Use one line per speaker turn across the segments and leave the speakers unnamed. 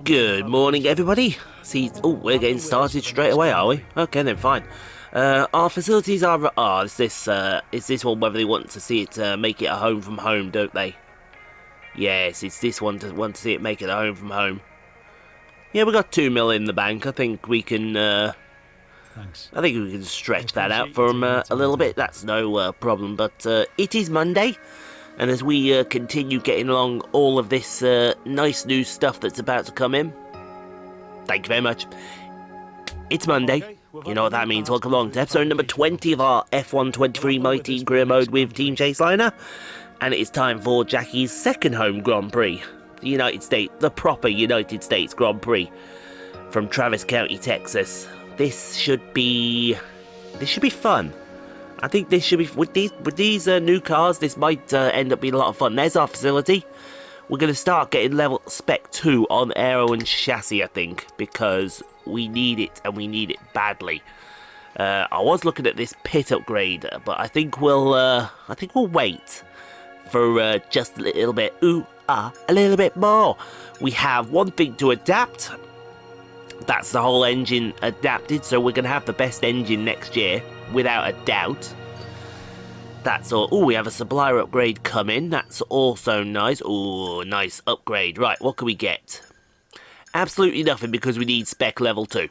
Good morning, everybody. See, oh, we're getting started straight away, are we? Okay, then fine. Our facilities are. Is this one whether they want to see it make it a home from home, don't they? Yes, it's this one to want to see it make it a home from home. Yeah, we got 2 mil in the bank. I think we can.
Thanks.
I think we can stretch that out for a little bit. That's no problem. But it is Monday. And as we continue getting along all of this nice new stuff that's about to come in, thank you very much. It's Monday. You know what that means. Welcome along to episode number 20 of our F123 My Team Career Mode with Team Chaseliner. And it is time for Jackie's second home Grand Prix. The United States, the proper United States Grand Prix from Travis County, Texas. This should be fun. I think this should be, with these new cars, this might end up being a lot of fun. There's our facility. We're going to start getting level spec 2 on aero and chassis, I think, because we need it, and we need it badly. I was looking at this pit upgrade, but I think we'll wait for just a little bit, a little bit more. We have one thing to adapt. That's the whole engine adapted, so we're going to have the best engine next year, without a doubt. That's all. Oh, we have a supplier upgrade coming. That's also nice. Oh, nice upgrade. Right, what can we get? Absolutely nothing because we need spec level 2.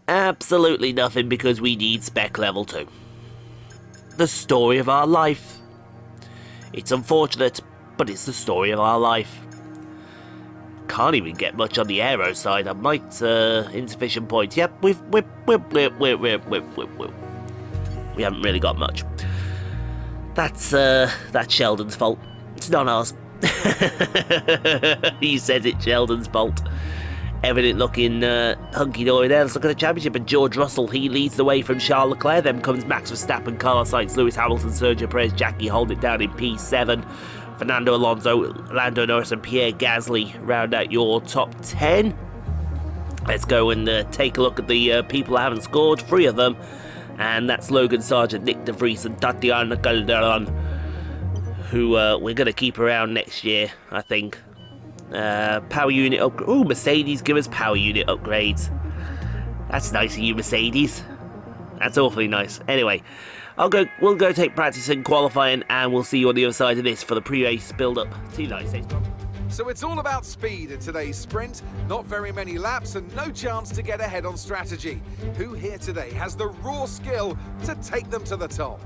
Absolutely nothing because we need spec level 2. The story of our life. It's unfortunate, but it's the story of our life. Can't even get much on the aero side. I might insufficient points. Yep, we haven't really got much. That's Sheldon's fault. It's not ours. He says it's Sheldon's fault. Everything looking hunky-dory there. Let's look at the championship. And George Russell, he leads the way from Charles Leclerc. Then comes Max Verstappen, Carlos Sainz, Lewis Hamilton, Sergio Perez, Jackie hold it down in P7. Fernando Alonso, Lando Norris and Pierre Gasly round out your top 10. Let's go and take a look at the people that haven't scored. 3 of them. And that's Logan Sargent, Nick De Vries and Tatiana Calderon, who we're going to keep around next year, I think. Power unit upgrade. Ooh, Mercedes, give us power unit upgrades. That's nice of you, Mercedes. That's awfully nice. Anyway, we'll go take practice in qualifying, and we'll see you on the other side of this for the pre-race build-up to the United States.
So it's all about speed in today's sprint. Not very many laps and no chance to get ahead on strategy. Who here today has the raw skill to take them to the top?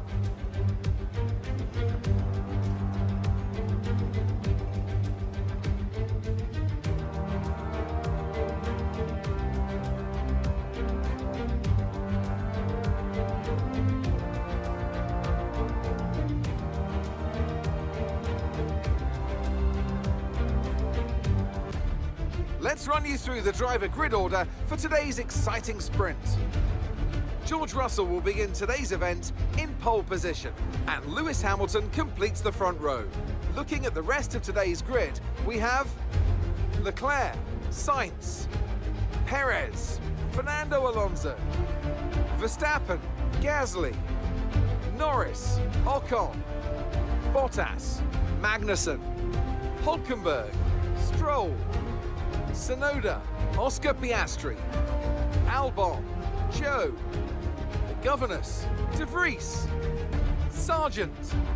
Let's run you through the driver grid order for today's exciting sprint. George Russell will begin today's event in pole position, and Lewis Hamilton completes the front row. Looking at the rest of today's grid, we have Leclerc, Sainz, Perez, Fernando Alonso, Verstappen, Gasly, Norris, Ocon, Bottas, Magnussen, Hulkenberg, Stroll, Tsunoda, Oscar Piastri, Albon, Joe, the Governess, De Vries, Sargent,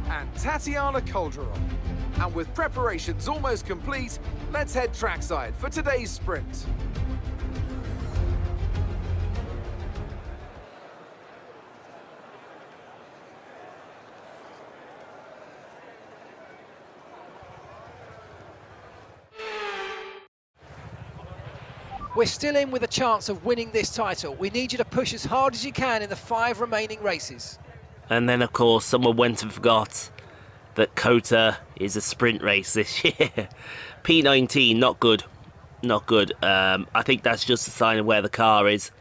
and Tatiana Calderon. And with preparations almost complete, let's head trackside for today's sprint.
We're still in with a chance of winning this title. We need you to push as hard as you can in the 5 remaining races.
And then, of course, someone went and forgot that COTA is a sprint race this year. P19, not good. Not good. I think that's just a sign of where the car is.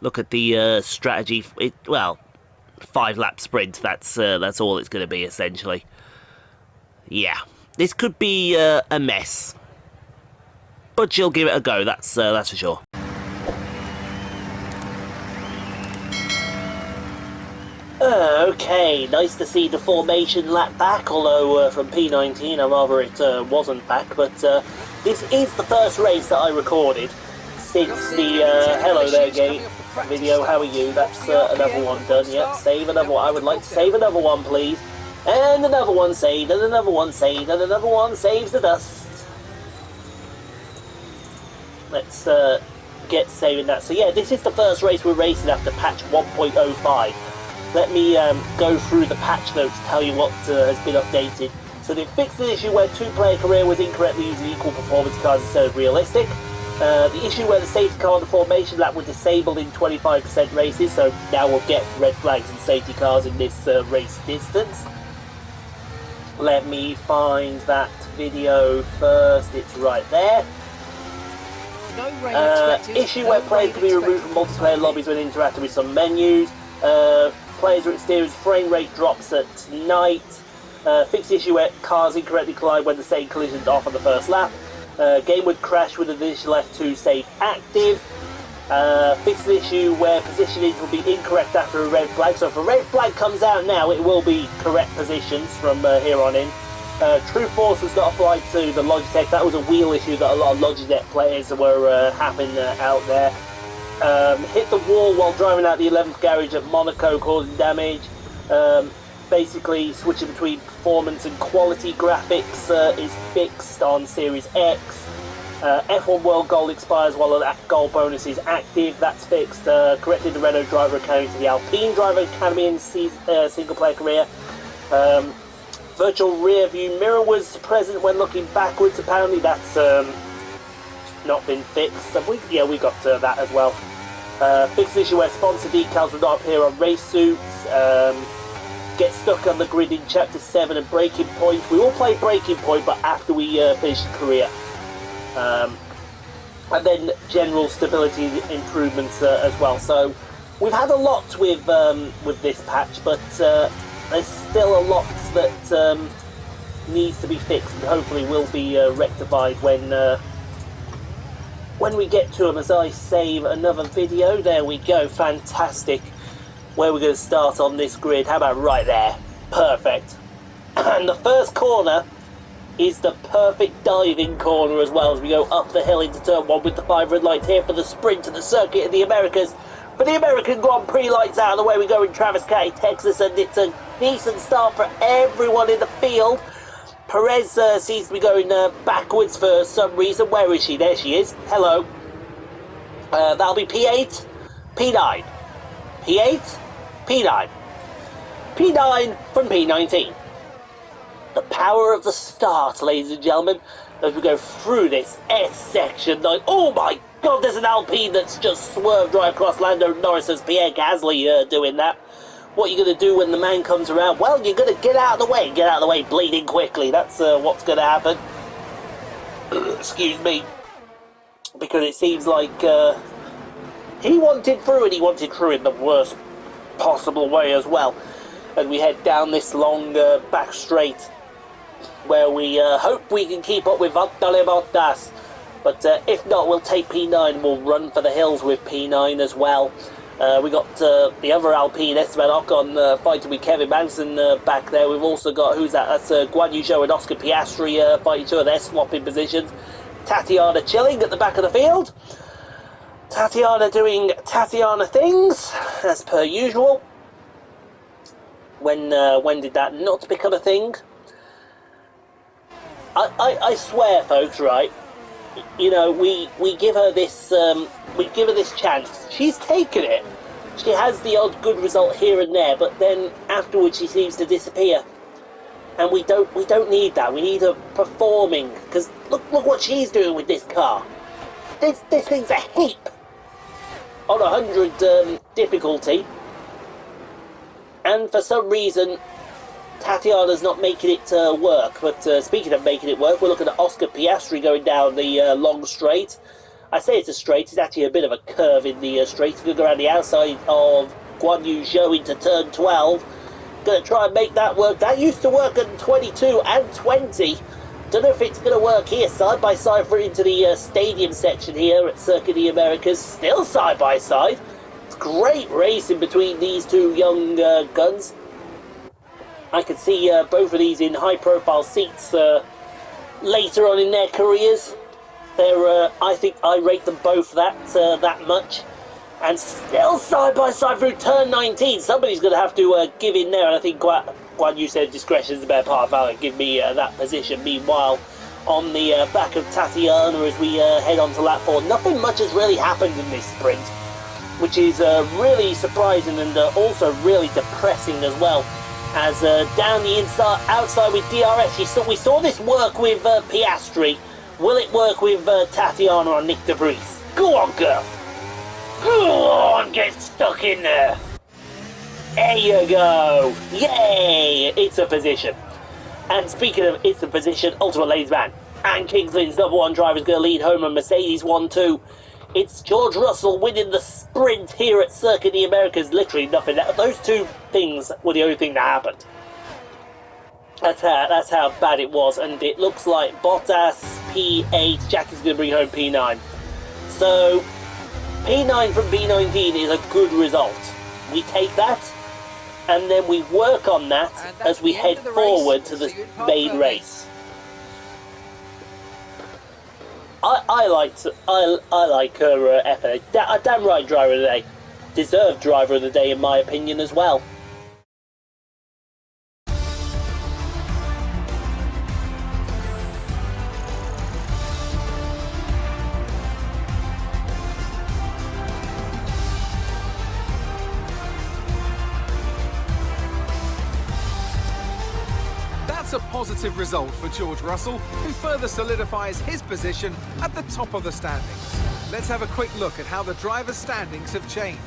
Look at the strategy. 5-lap sprint. That's all it's going to be, essentially. Yeah. This could be a mess. But she'll give it a go, that's for sure. Okay, nice to see the formation lap back, although from P19 I'd rather it wasn't back, but this is the first race that I recorded since the Hello There Gate video. How are you? That's another one done. Yep, save another one. I would like to save another one, please. And another one saved, and another one saved, and another one saves the dust. Let's get saving that. So yeah, this is the first race we're racing after patch 1.05. Let me go through the patch notes to tell you what has been updated. So they fixed the issue where two-player career was incorrectly using equal performance cars instead of realistic. The issue where the safety car and the formation lap were disabled in 25% races, so now we'll get red flags and safety cars in this race distance. Let me find that video first, it's right there.
No rain expected.
Issue where players can be removed from multiplayer lobbies when interacting with some menus. Players are experiencing frame rate drops at night. Fixed issue where cars incorrectly collide when the same collision's off on the first lap. Game would crash with additional F2 save active. Fixed issue where positioning will be incorrect after a red flag. So if a red flag comes out now, it will be correct positions from here on in. True Force was not applied to the Logitech. That was a wheel issue that a lot of Logitech players were having out there. Hit the wall while driving out the 11th garage at Monaco, causing damage. Basically, switching between performance and quality graphics is fixed on Series X. F1 World Gold expires while that gold bonus is active. That's fixed. Corrected the Renault driver academy to the Alpine driver academy in single player career. Virtual rear view mirror was present when looking backwards. Apparently that's not been fixed. Yeah, we got that as well. Fixed issue where sponsor decals will not appear on race suits. Get stuck on the grid in Chapter 7 and Breaking Point. We all play Breaking Point, but after we finish the career. And then general stability improvements as well. So we've had a lot with this patch, but there's still a lot that needs to be fixed, and hopefully will be rectified when we get to them. As I save another video, there we go, fantastic. Where we're going to start on this grid, how about right there? Perfect. And the first corner is the perfect diving corner as well, as we go up the hill into turn 1 with the 5 red lights here for the sprint to the circuit of the Americas. For the American Grand Prix, lights out of the way we go in Travis County, Texas, and it's a decent start for everyone in the field. Perez seems to be going backwards for some reason. Where is she? There she is. Hello. That'll be P8, P9. P8, P9. P9 from P19. The power of the start, ladies and gentlemen, as we go through this S section. Like, oh my God, there's an Alpine that's just swerved right across Lando Norris as Pierre Gasly doing that. What are you going to do when the man comes around? Well, you're going to get out of the way. Get out of the way bleeding quickly. That's what's going to happen. Excuse me. Because it seems like he wanted through, and he wanted through in the worst possible way as well. And we head down this long back straight, where we hope we can keep up with Valtteri Bottas. But if not, we'll take P9 and we'll run for the hills with P9 as well. We got the other Alpine, Esteban Ocon, fighting with Kevin Magnussen back there. We've also got, who's that? That's Guan Yu Zhou and Oscar Piastri fighting each other. They're swapping positions. Tatiana chilling at the back of the field. Tatiana doing Tatiana things, as per usual. When did that not become a thing? I swear, folks, right? You know, we give her this chance. She's taken it. She has the odd good result here and there, but then afterwards she seems to disappear. And we don't need that. We need her performing, because look what she's doing with this car. This thing's a heap on 100 difficulty, and for some reason Tatiana's not making it work. But speaking of making it work, we're looking at Oscar Piastri going down the long straight. I say it's a straight, it's actually a bit of a curve in the straight. It's going to go around the outside of Guan Yu Zhou into turn 12. Going to try and make that work. That used to work at 22 and 20. Don't know if it's going to work here. Side by side for into the stadium section here at Circuit of the Americas. Still side by side. great racing between these two young guns. I can see both of these in high-profile seats later on in their careers. They're, I think I rate them both that much. And still side by side through turn 19. Somebody's going to have to give in there, and I think Guan Yu said discretion is the better part of valor. Give me that position. Meanwhile, on the back of Tatiana as we head on to lap 4, nothing much has really happened in this sprint, which is really surprising and also really depressing as well. As down the outside with DRS, we saw this work with Piastri. Will it work with Tatiana or Nick de Vries? Go on, girl. Go on, get stuck in there. There you go. Yay! It's a position. And speaking of it's a position, Ultimate Ladies Man and Kingsland's number 1 driver is going to lead home on Mercedes 1-2. It's George Russell winning the sprint here at Circuit of the Americas. Literally nothing. Those two things were the only thing that happened. That's how bad it was. And it looks like Bottas P8, Jackie's going to bring home P9. So P9 from P19 is a good result. We take that, and then we work on that as we head forward to the main race. I like her effort. A damn right driver of the day. Deserved driver of the day in my opinion as well.
A positive result for George Russell, who further solidifies his position at the top of the standings. Let's have a quick look at how the drivers' standings have changed.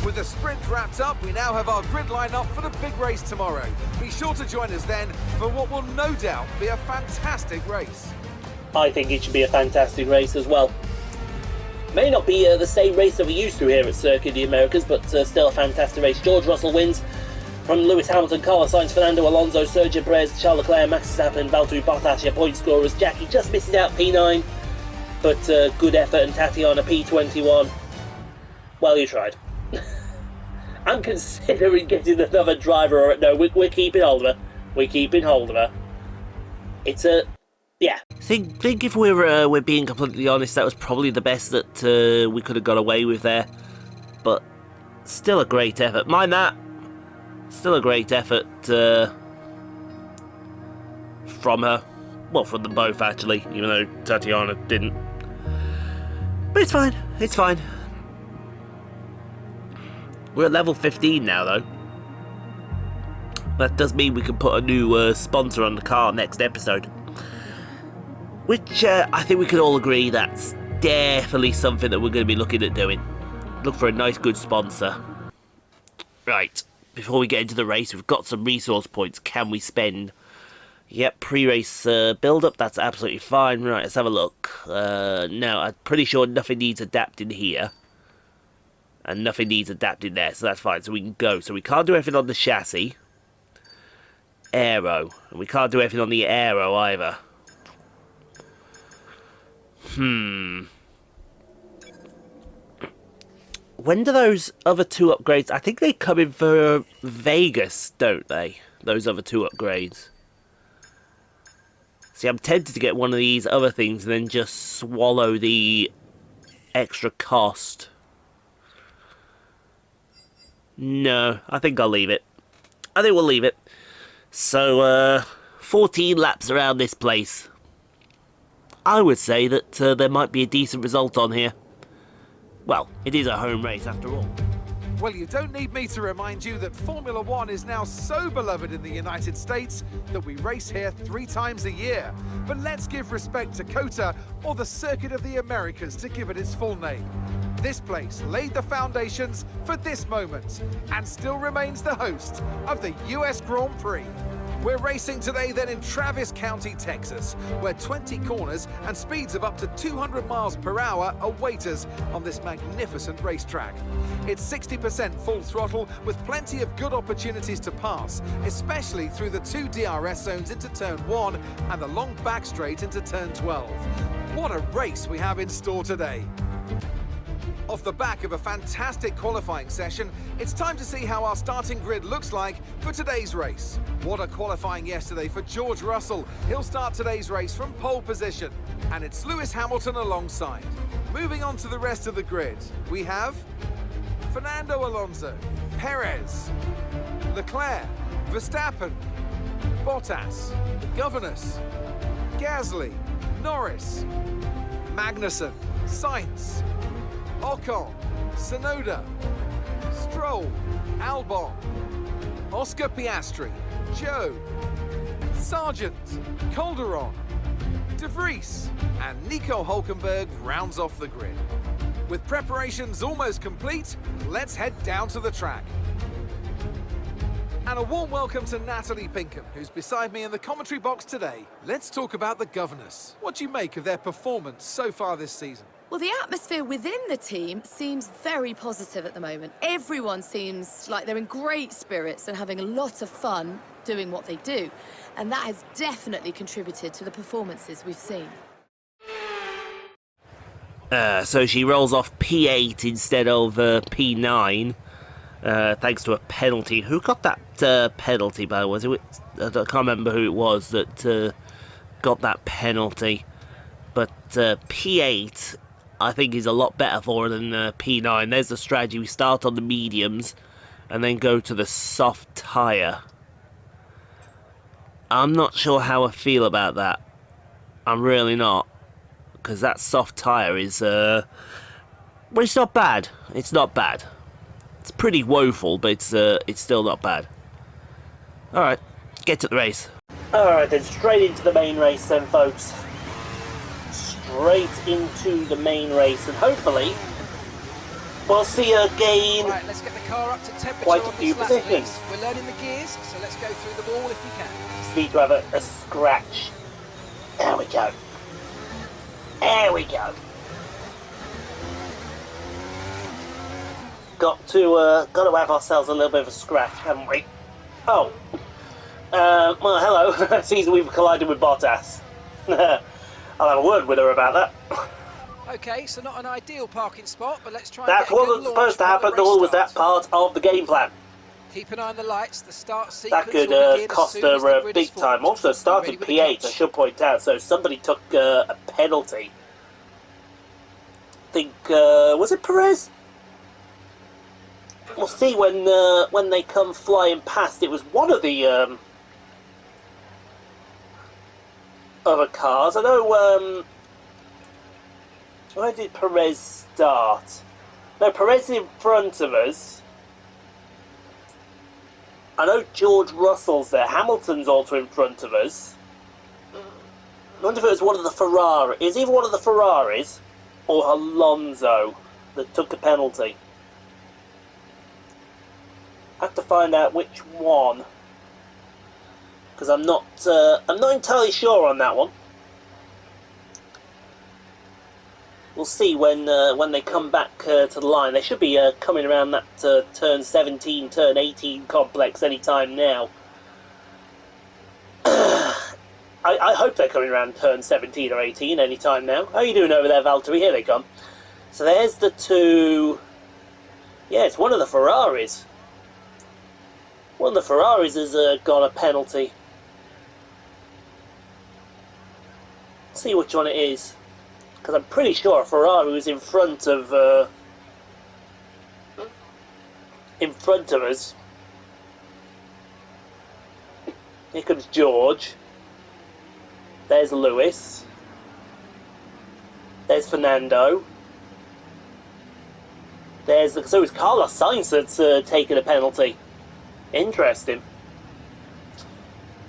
With the sprint wrapped up, we now have our grid line up for the big race tomorrow. Be sure to join us then for what will no doubt be a fantastic race.
I think it should be a fantastic race as well. May not be the same race that we used to here at Circuit of the Americas, but still a fantastic race. George Russell wins from Lewis Hamilton, Carlos Sainz, Fernando Alonso, Sergio Perez, Charles Leclerc, Max Verstappen, Valtteri Bottas, your point scorers. Jackie just missing out P9, but good effort, and Tatiana P21. Well, you tried. I'm considering getting another driver. No, we're keeping hold of her. We're keeping hold of her. It's a... yeah. Think if we're being completely honest, that was probably the best that we could have got away with there. But still a great effort. Mind that. Still a great effort from her. Well, from them both, actually, even though Tatiana didn't. But it's fine. It's fine. We're at level 15 now, though. That does mean we can put a new sponsor on the car next episode. Which I think we can all agree that's definitely something that we're going to be looking at doing. Look for a nice, good sponsor. Right. Before we get into the race, we've got some resource points. Can we spend? Yep, pre-race build-up, that's absolutely fine. Right, let's have a look. No, I'm pretty sure nothing needs adapting here. And nothing needs adapting there, so that's fine. So we can go. So we can't do anything on the chassis. Aero. And we can't do anything on the aero either. When do those other two upgrades... I think they come in for Vegas, don't they? Those other two upgrades. See, I'm tempted to get one of these other things and then just swallow the extra cost. No, I think I'll leave it. I think we'll leave it. So, 14 laps around this place. I would say that there might be a decent result on here. Well, it is a home race after all.
Well, you don't need me to remind you that Formula One is now so beloved in the United States that we race here 3 times a year. But let's give respect to COTA, or the Circuit of the Americas, to give it its full name. This place laid the foundations for this moment and still remains the host of the US Grand Prix. We're racing today then in Travis County, Texas, where 20 corners and speeds of up to 200 miles per hour await us on this magnificent racetrack. It's 60% full throttle with plenty of good opportunities to pass, especially through the 2 DRS zones into turn 1 and the long back straight into turn 12. What a race we have in store today. Off the back of a fantastic qualifying session, it's time to see how our starting grid looks like for today's race. What a qualifying yesterday for George Russell. He'll start today's race from pole position. And it's Lewis Hamilton alongside. Moving on to the rest of the grid, we have Fernando Alonso, Perez, Leclerc, Verstappen, Bottas, the Governors, Gasly, Norris, Magnussen, Sainz, Ocon, Tsunoda, Stroll, Albon, Oscar Piastri, Joe, Sargent, Calderon, De Vries, and Nico Hülkenberg rounds off the grid. With preparations almost complete, let's head down to the track. And a warm welcome to Natalie Pinkham, who's beside me in the commentary box today. Let's talk about the Governors. What do you make of their performance so far this season?
Well, the atmosphere within the team seems very positive at the moment. Everyone seems like they're in great spirits and having a lot of fun doing what they do. And that has definitely contributed to the performances we've seen.
So she rolls off P8 instead of P9, thanks to a penalty. Who got that penalty, by the way? Was it? I can't remember who it was that got that penalty. But P8, I think, is a lot better for her than P9. There's the strategy. We start on the mediums and then go to the soft tyre. I'm not sure how I feel about that. I'm really not. Because that soft tyre is, well, it's not bad. It's not bad. It's pretty woeful, but it's still not bad. Alright, get to the race. Alright then, straight into the main race then, folks. Straight into the main race, and hopefully we'll see her gain
Right, let's get the car up to temperature
quite a
on
few
this lap,
positions.
please. We're learning the gears, so let's go through them all if we can.
Just need to have a scratch. There we go. There we go. Got to have ourselves a little bit of a scratch, haven't we? Oh. Well, hello. Seems we've collided with Bottas. I'll have a word with her about that.
Okay, so not an ideal parking spot, but let's try and
That
get a good
wasn't
launch
supposed to
before the
happen,
race
nor was that
starts.
part of the game plan.
Keep an eye on the lights. The start sequence
That could
will begin as
cost
soon as the
her
grid
big
is formed.
time. Also started
Ready with the
P8, I
clutch.
should point out, so somebody took a penalty. I think, was it Perez? We'll see when they come flying past. It was one of the other cars. I know, where did Perez start? No, Perez is in front of us. I know George Russell's there. Hamilton's also in front of us. I wonder if it was one of the Ferraris. Is either one of the Ferraris or Alonso that took a penalty? I have to find out which one, because I'm not entirely sure on that one. We'll see when they come back to the line. They should be coming around that turn 17, turn 18 complex any time now. I hope they're coming around turn 17 or 18 any time now. How are you doing over there, Valtteri? Here they come. So there's the two. Yeah, it's one of the Ferraris. One of the Ferraris has got a penalty. Let's see which one it is. Because I'm pretty sure Ferrari was in front of us. Here comes George. There's Lewis. There's Fernando. So it's Carlos Sainz that's taken a penalty. Interesting.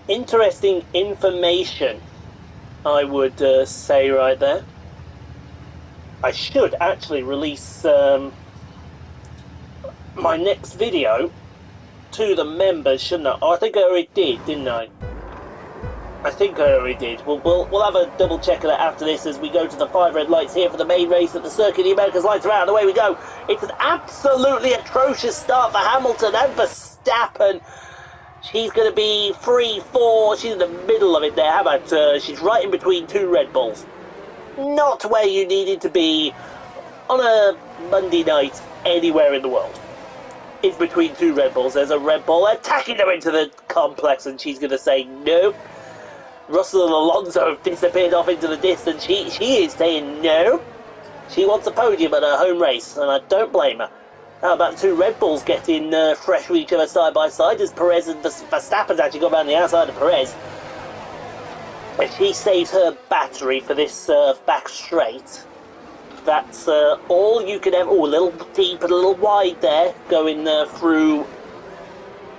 Interesting information, I would say right there. I should actually release my next video to the members, shouldn't I? Oh, I think I already did, didn't I? I think I already did. We'll have a double check of that after this as we go to the 5 red lights here for the main race at the circuit. The Americans lights are out and away we go. It's an absolutely atrocious start for Hamilton and Verstappen. She's going to be 3-4. She's in the middle of it there. How about she's right in between two Red Bulls. Not where you needed to be on a Monday night anywhere in the world, it's between two Red Bulls. There's a Red Bull attacking her into the complex, and she's going to say no. Russell and Alonso have disappeared off into the distance. She is saying no. She wants a podium at her home race, and I don't blame her. How about two Red Bulls getting fresh with each other side by side as Perez and Verstappen's actually got around the outside of Perez. And she saves her battery for this back straight. That's all you could ever... Oh, a little deep and a little wide there, going through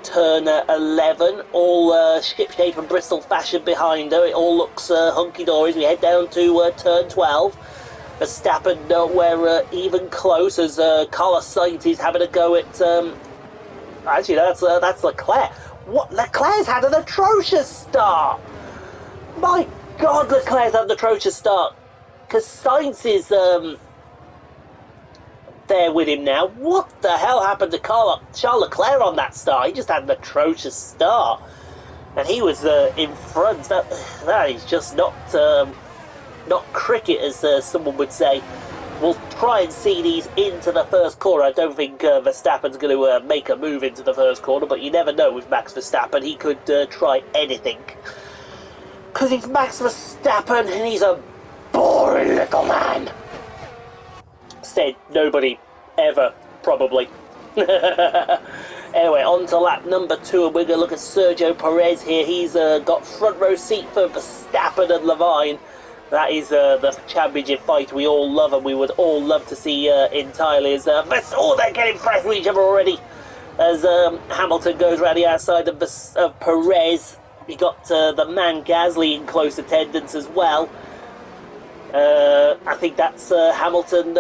turn 11. All ship-shape and Bristol fashion behind her. It all looks hunky-dory as we head down to turn 12. Verstappen nowhere even close as Carlos Sainz is having a go at... Actually, that's Leclerc. What? Leclerc's had an atrocious start! My God, Leclerc's had an atrocious start. Because Sainz is there with him now. What the hell happened to Charles Leclerc on that start? He just had an atrocious start. And he was in front. That is just not cricket, as someone would say. We'll try and see these into the first corner. I don't think Verstappen's going to make a move into the first corner, but you never know with Max Verstappen. He could try anything. Because he's Max Verstappen and he's a boring little man. Said nobody ever, probably. Anyway, on to lap number 2, and we're going to look at Sergio Perez here. He's got front row seat for Verstappen and Levine. That is the championship fight we all love, and we would all love to see entirely. As oh, they're getting fresh with each other already. As Hamilton goes around the outside of Perez. We got the man Gasly in close attendance as well. I think that's Hamilton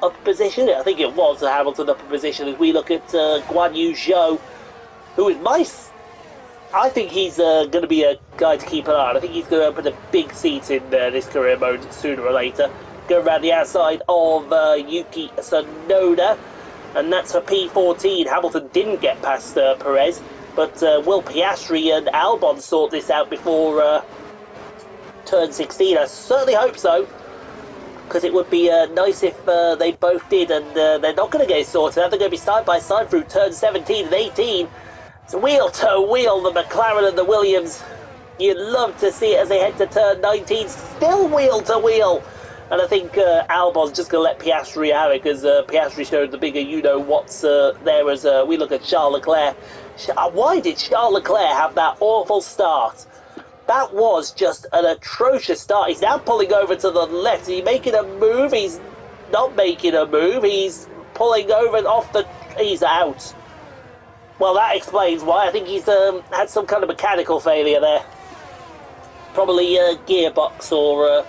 up position. I think it was Hamilton up position as we look at Guan Yu Zhou, who is nice. I think he's going to be a guy to keep an eye on. I think he's going to open a big seat in this career mode sooner or later. Go around the outside of Yuki Tsunoda, and that's for P14. Hamilton didn't get past Perez, but will Piastri and Albon sort this out before turn 16? I certainly hope so, because it would be nice if they both did, and they're not going to get it sorted out. They're going to be side by side through turn 17 and 18. It's wheel to wheel, the McLaren and the Williams. You'd love to see it as they head to turn 19, still wheel to wheel. And I think Albon's just going to let Piastri have it, because Piastri showed the bigger you-know-what's there as we look at Charles Leclerc. Why did Charles Leclerc have that awful start? That was just an atrocious start. He's now pulling over to the left. Is he making a move? He's not making a move. He's pulling over and off the... He's out. Well, that explains why. I think he's had some kind of mechanical failure there. Probably a gearbox or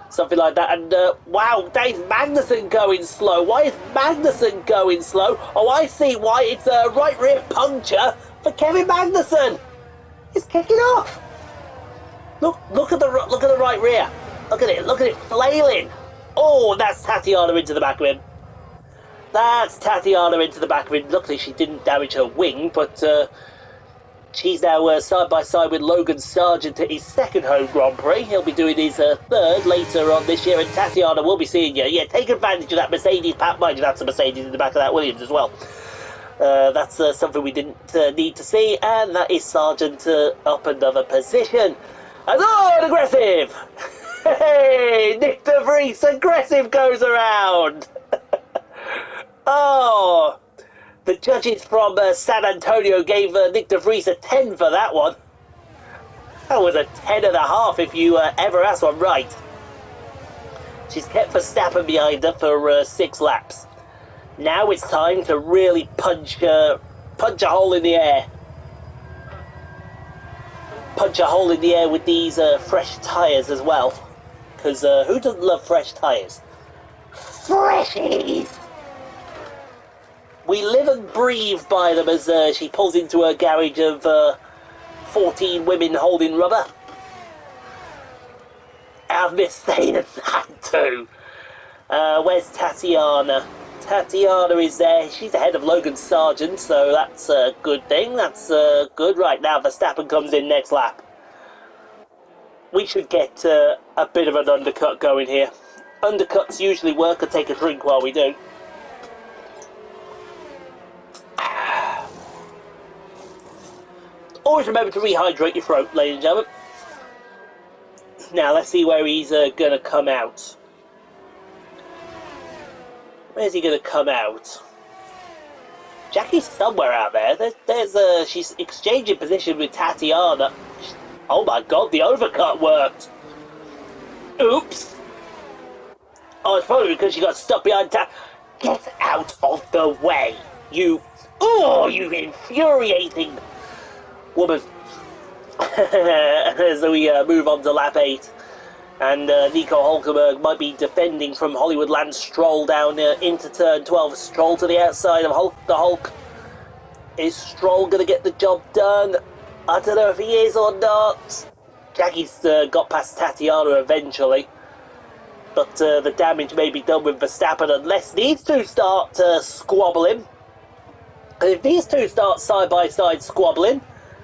something like that. And wow, that is Magnussen going slow. Why is Magnussen going slow? Oh, I see why. It's a right rear puncture for Kevin Magnussen. He's kicking off. Look at the right rear. Look at it flailing. Oh, that's Tatiana into the back of him. That's Tatiana into the back of him. Luckily, she didn't damage her wing, but she's now side by side with Logan Sargent at his second home Grand Prix. He'll be doing his third later on this year, and Tatiana will be seeing you. Yeah, take advantage of that Mercedes. Mind you, that's a Mercedes in the back of that Williams as well. That's something we didn't need to see, and that is Sargent up another position. And oh, aggressive! Hey, Nick De Vries, aggressive goes around! Oh, the judges from San Antonio gave Nick De Vries a 10 for that one. That was a 10.5 if you ever asked one right. She's kept Verstappen behind her for 6 laps. Now it's time to really punch a hole in the air. Punch a hole in the air with these fresh tyres as well. Because who doesn't love fresh tyres? Freshies! We live and breathe by them as she pulls into her garage of 14 women holding rubber. I've missed saying that too. Where's Tatiana? Tatiana is there. She's ahead of Logan Sargent, so that's a good thing. That's good. Right, now Verstappen comes in next lap. We should get a bit of an undercut going here. Undercuts usually work. I'll take a drink while we do. Always remember to rehydrate your throat, ladies and gentlemen. Now, let's see where he's going to come out. Where's he going to come out? Jackie's somewhere out there. She's exchanging position with Tatiana. Oh my god, the overcut worked. Oops. Oh, it's probably because she got stuck behind Get out of the way, you... Oh, you infuriating woman. So we move on to lap 8. And Nico Hulkenberg might be defending from Hollywoodland Stroll down into turn 12. Stroll to the outside of the Hulk. Is Stroll going to get the job done? I don't know if he is or not. Jackie's got past Tatiana eventually. But the damage may be done with Verstappen unless these two start squabbling. And if these two start side by side squabbling,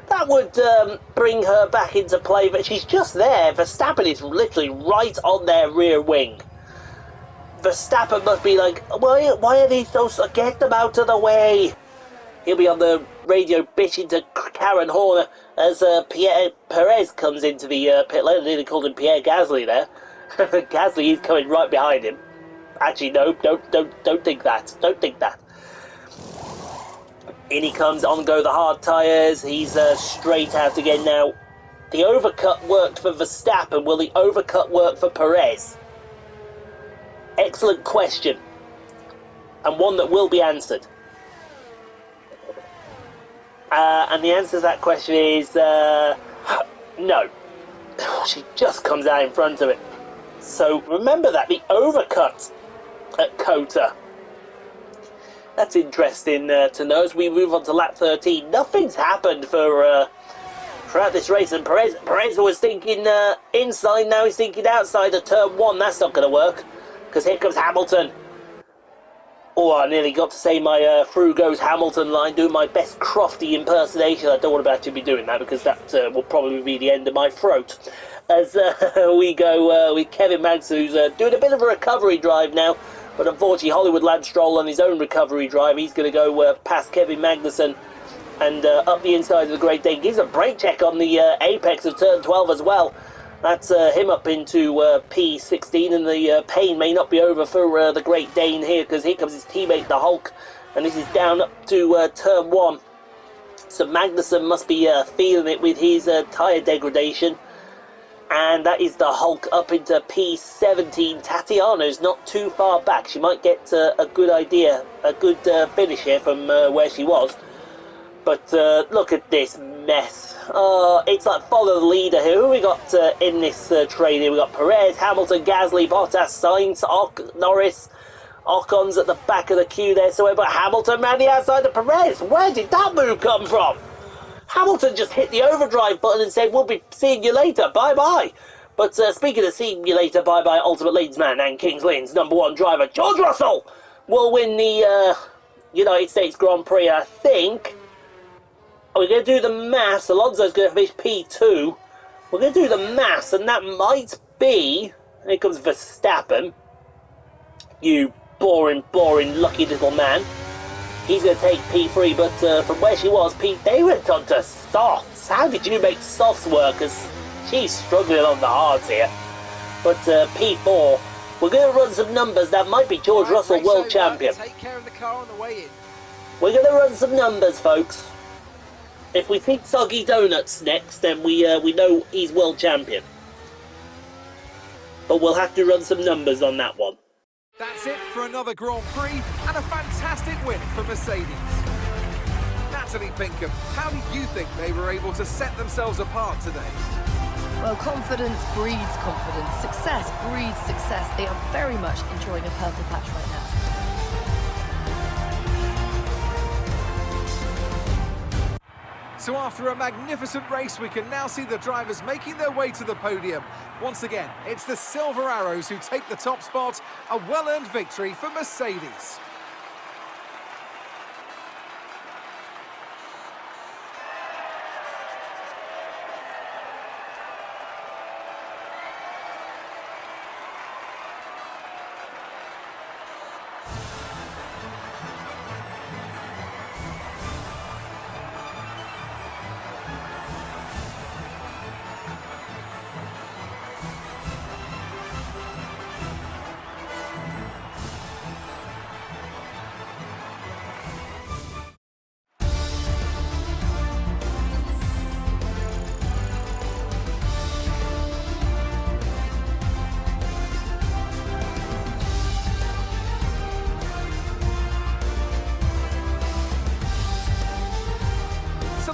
that would bring her back into play, but she's just there. Verstappen is literally right on their rear wing. Verstappen must be like, why are these so... Get them out of the way. He'll be on the radio bitching to Karen Horner as Pierre Perez comes into the pit lane. I nearly called him Pierre Gasly there. Gasly is coming right behind him. Actually, no, don't think that. Don't think that. In he comes, on go the hard tyres. He's straight out again now. The overcut worked for Verstappen. Will the overcut work for Perez? Excellent question. And one that will be answered. And the answer to that question is no. She just comes out in front of it. So remember that, the overcut at COTA. That's interesting to know as we move on to lap 13. Nothing's happened for throughout this race, and Perez was thinking inside, now he's thinking outside of turn 1. That's not going to work, because here comes Hamilton. Oh, I nearly got to say my through goes Hamilton line, doing my best Crofty impersonation. I don't want to actually be doing that, because that will probably be the end of my throat. As we go with Kevin Magnussen, who's doing a bit of a recovery drive now. But unfortunately, Hollywood Lance Stroll on his own recovery drive. He's going to go past Kevin Magnussen and up the inside of the Great Dane. Gives a brake check on the apex of turn 12 as well. That's him up into P16, and the pain may not be over for the Great Dane here, because here comes his teammate, the Hulk, and this is down up to turn 1. So Magnussen must be feeling it with his tyre degradation. And that is the Hulk up into P17. Tatiana's not too far back. She might get a good idea, a good finish here from where she was. But look at this mess. It's like follow the leader here. Who we got in this train here? We got Perez, Hamilton, Gasly, Bottas, Sainz, Norris. Ocon's at the back of the queue there. So we've got Hamilton round the outside of Perez. Where did that move come from? Hamilton just hit the overdrive button and said, we'll be seeing you later, bye-bye. But speaking of seeing you later, bye-bye, Ultimate Leadsman and Kings Lynn's #1 driver, George Russell, will win the United States Grand Prix, I think. We're going to do the maths. Alonso's going to finish P2. We're going to do the maths, and that might be... Here comes Verstappen. You boring, lucky little man. He's going to take P3, but from where she was, they went on to softs. How did you make softs work? Because she's struggling on the hards here. But P4, we're going to run some numbers. That might be George Russell, world champion.
Take care of the car on the way in.
We're going to run some numbers, folks. If we think Soggy Donuts next, then we know he's world champion. But we'll have to run some numbers on that one.
That's it for another Grand Prix and a fantastic win for Mercedes. Natalie Pinkham, how do you think they were able to set themselves apart today?
Well, confidence breeds confidence. Success breeds success. They are very much enjoying a purple patch right now.
So after a magnificent race, we can now see the drivers making their way to the podium. Once again, it's the Silver Arrows who take the top spot, a well-earned victory for Mercedes.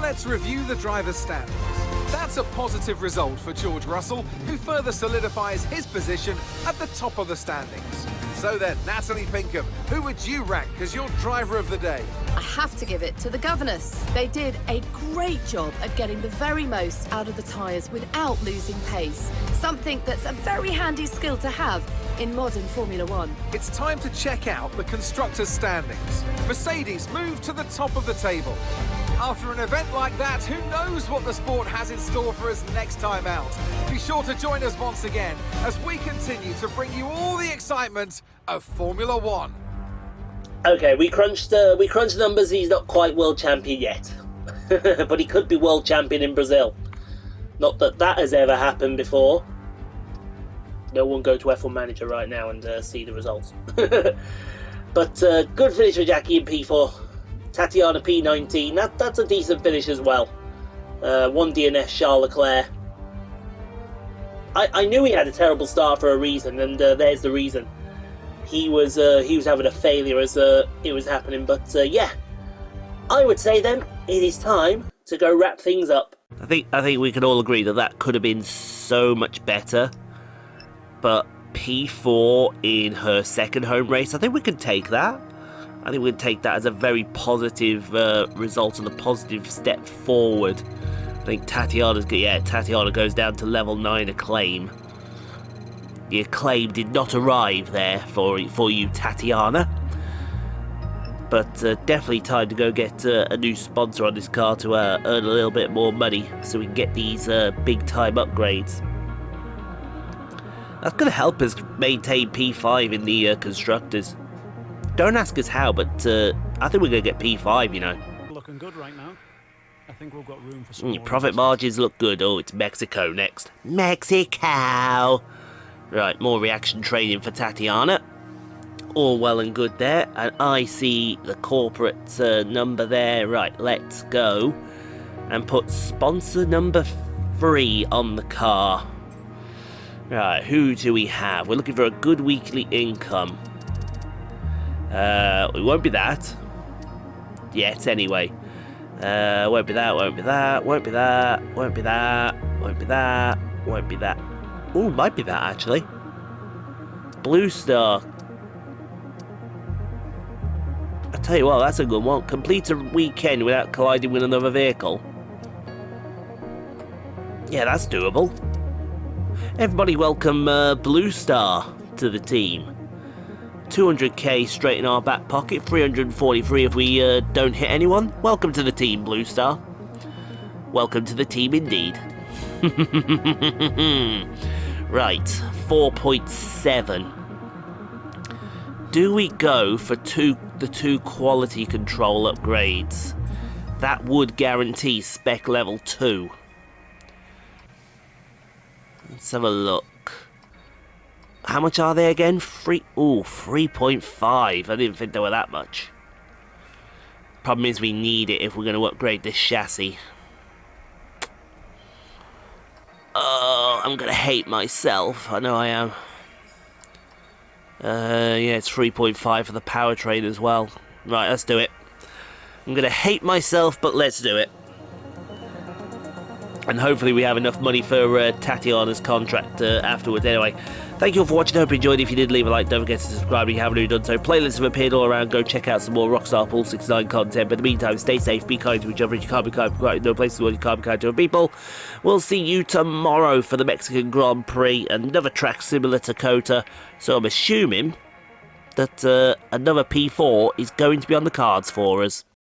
let's review the driver's standings. That's a positive result for George Russell, who further solidifies his position at the top of the standings. So then, Natalie Pinkham, who would you rank as your driver of the day?
I have to give it to the governess. They did a great job at getting the very most out of the tyres without losing pace. Something that's a very handy skill to have in modern Formula One.
It's time to check out the constructors' standings. Mercedes move to the top of the table. After an event like that, who knows what the sport has in store for us next time out? Be sure to join us once again as we continue to bring you all the excitement of Formula One.
Okay, we crunched numbers. He's not quite world champion yet, but he could be world champion in Brazil. Not that that has ever happened before. No one go to F1 Manager right now and see the results. But good finish for Jackie in P4. Tatiana P19. That's a decent finish as well. One DNF Charles Leclerc. I knew he had a terrible start for a reason, and there's the reason. He was having a failure as it was happening, but yeah, I would say then it is time to go wrap things up. I think we can all agree that could have been so much better, but P4 in her second home race, I think we can take that. I think we can take that as a very positive result and a positive step forward. I think Tatiana goes down to level 9 acclaim. The acclaim did not arrive there for you, Tatiana. But definitely time to go get a new sponsor on this car to earn a little bit more money so we can get these big time upgrades. That's going to help us maintain P5 in the constructors. Don't ask us how, but I think we're going to get P5, you know.
Looking good right now. I think we've got room for some
Your profit margins look good. Oh, it's Mexico next. Mexico! Right, more reaction training for Tatiana. All well and good there. And I see the corporate number there. Right, let's go and put sponsor number 3 on the car. Right, who do we have? We're looking for a good weekly income. It won't be that. Yet, anyway. Won't be that, won't be that, won't be that, won't be that, won't be that, won't be that. Ooh, might be that, actually. Blue Star. I tell you what, that's a good one. Complete a weekend without colliding with another vehicle. Yeah, that's doable. Everybody welcome Blue Star to the team. 200k straight in our back pocket, 343 if we don't hit anyone. Welcome to the team, Blue Star. Welcome to the team indeed. Right, 4.7. Do we go for the two quality control upgrades? That would guarantee spec level 2. Let's have a look. How much are they again? 3.5. I didn't think they were that much. Problem is we need it if we're going to upgrade this chassis. Oh, I'm going to hate myself. I know I am. Yeah, it's 3.5 for the powertrain as well. Right, let's do it. I'm going to hate myself, but let's do it. And hopefully we have enough money for Tatiana's contract afterwards. Anyway, thank you all for watching. I hope you enjoyed. If you did, leave a like. Don't forget to subscribe if you haven't already done so. Playlists have appeared all around. Go check out some more Rockstar Pool 69 content. But in the meantime, stay safe, be kind to each other. You can't be kind to no places where you can't be kind to other people. We'll see you tomorrow for the Mexican Grand Prix. Another track similar to Cota. So I'm assuming that another P4 is going to be on the cards for us.